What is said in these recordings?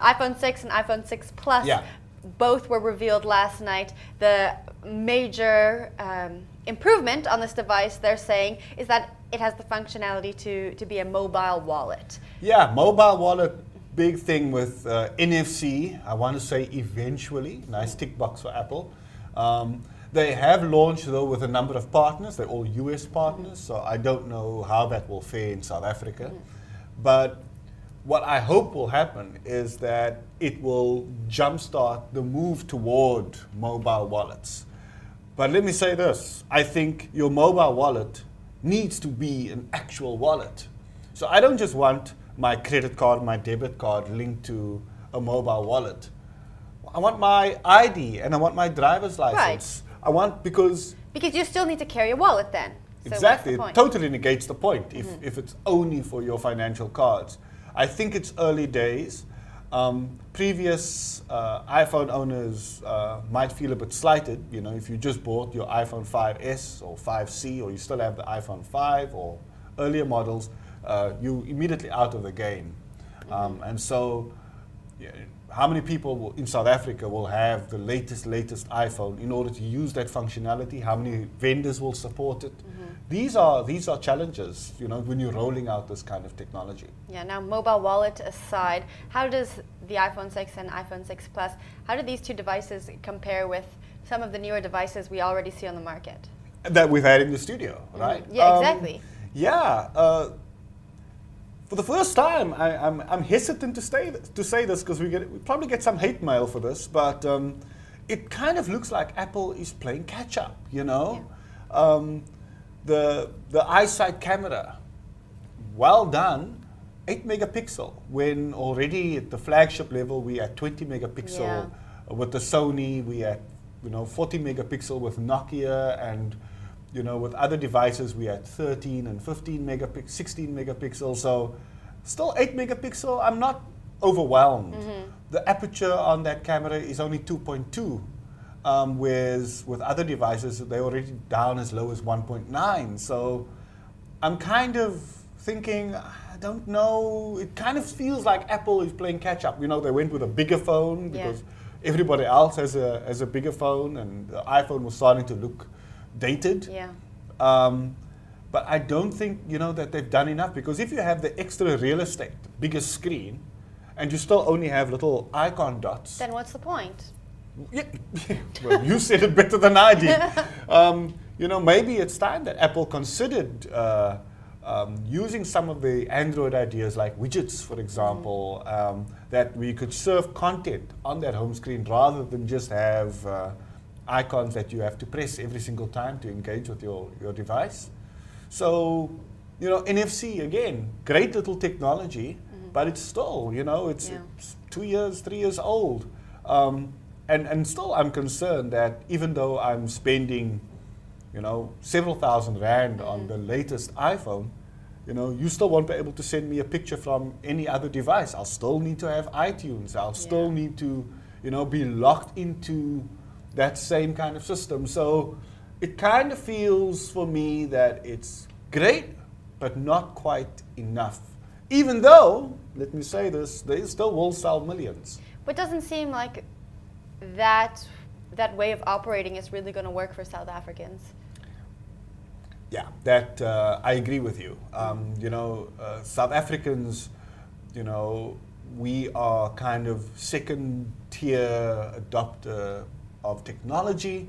iPhone 6 and iPhone 6 Plus, both were revealed last night. The major improvement on this device, they're saying, is that it has the functionality to be a mobile wallet. Yeah, mobile wallet, big thing with NFC. I want to say eventually, nice tick box for Apple. They have launched, though, with a number of partners. They're all US partners, so I don't know how that will fare in South Africa. But what I hope will happen is that it will jumpstart the move toward mobile wallets. But let me say this. I think your mobile wallet needs to be an actual wallet. So I don't just want my credit card, my debit card linked to a mobile wallet. I want my ID and I want my driver's license. Right. I want, because you still need to carry a wallet then. So exactly, it totally negates the point if it's only for your financial cards. I think it's early days. Previous iPhone owners might feel a bit slighted, you know, if you just bought your iPhone 5S or 5C, or you still have the iPhone 5 or earlier models, you immediately out of the game. And so, yeah, how many people in South Africa will have the latest iPhone in order to use that functionality? How many vendors will support it? These are challenges, you know, when you're rolling out this kind of technology. Yeah. Now, mobile wallet aside, how does the iPhone 6 and iPhone 6 Plus, how do these two devices compare with some of the newer devices we already see on the market? That we've had in the studio, right? Yeah, exactly. Yeah. For the first time, I'm hesitant to say this because we probably get some hate mail for this, but it kind of looks like Apple is playing catch up, you know? Yeah. The iSight camera, well done, 8 megapixel, when already at the flagship level we at 20 megapixel with the Sony, we at 40 megapixel with Nokia, and with other devices we at 13 and 15 megapixel, 16 megapixel. So still 8 megapixel, I'm not overwhelmed. The aperture on that camera is only 2.2. Whereas with other devices, they're already down as low as 1.9. So I'm kind of thinking, I don't know, it kind of feels like Apple is playing catch up. They went with a bigger phone because everybody else has a bigger phone, and the iPhone was starting to look dated. Yeah. But I don't think, that they've done enough, because if you have the extra real estate, bigger screen, and you still only have little icon dots. Then what's the point? Yeah. Well, you said it better than I did. Maybe it's time that Apple considered using some of the Android ideas, like widgets, for example, that we could serve content on that home screen rather than just have icons that you have to press every single time to engage with your device. So, NFC, again, great little technology, but it's still, it's 2 years, 3 years old. And still I'm concerned that even though I'm spending, several thousand rand on the latest iPhone, you still won't be able to send me a picture from any other device. I'll still need to have iTunes. I'll still need to, be locked into that same kind of system. So it kind of feels for me that it's great, but not quite enough. Even though, let me say this, they still will sell millions. But it doesn't seem like that way of operating is really going to work for South Africans. Yeah, that I agree with you. South Africans, we are kind of second-tier adopter of technology,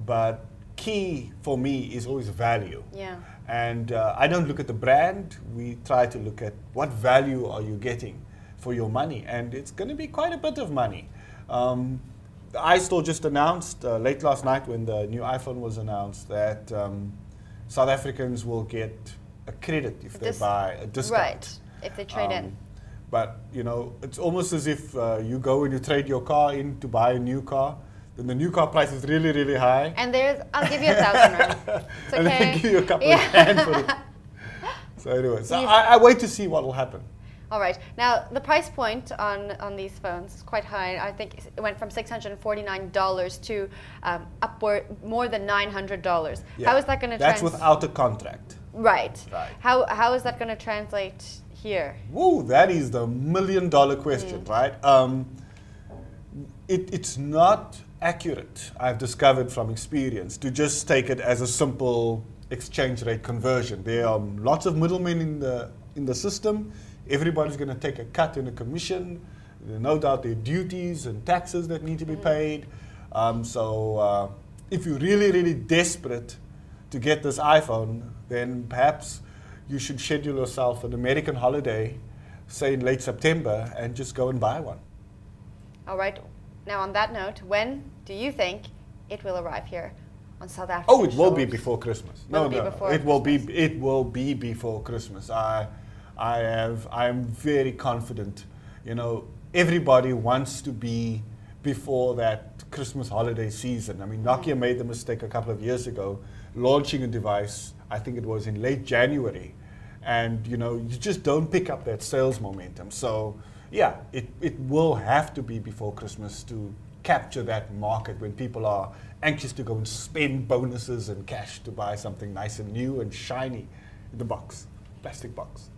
but key for me is always value. Yeah. And I don't look at the brand. We try to look at what value are you getting for your money, and it's going to be quite a bit of money. The iStore just announced late last night when the new iPhone was announced that South Africans will get a credit if they buy a discount. Right, if they trade in. But, it's almost as if you go and you trade your car in to buy a new car, then the new car price is really, really high. And I'll give you 1,000 rand. It's okay. And they give you a couple of rand for it. So anyway, I wait to see what will happen. All right. Now, the price point on these phones is quite high. I think it went from $649 to upward more than $900. Yeah. How is that going to That's without a contract. Right. Right. How is that going to translate here? Whoa, that is the million-dollar question, right? It's not accurate, I've discovered from experience, to just take it as a simple exchange rate conversion. There are lots of middlemen in the system. Everybody's going to take a cut in a commission. There are no doubt there are duties and taxes that need to be paid. So if you're really, really desperate to get this iPhone, then perhaps you should schedule yourself an American holiday, say in late September, and just go and buy one. All right. Now, on that note, when do you think it will arrive here on South Africa? Oh, it will be before Christmas. Will No, it be before it will be. Christmas? It will be before Christmas. I am very confident. You know, everybody wants to be before that Christmas holiday season. I mean, Nokia made the mistake a couple of years ago, launching a device. I think it was in late January, and you know, you just don't pick up that sales momentum. So. Yeah, it will have to be before Christmas to capture that market when people are anxious to go and spend bonuses and cash to buy something nice and new and shiny in the box, plastic box.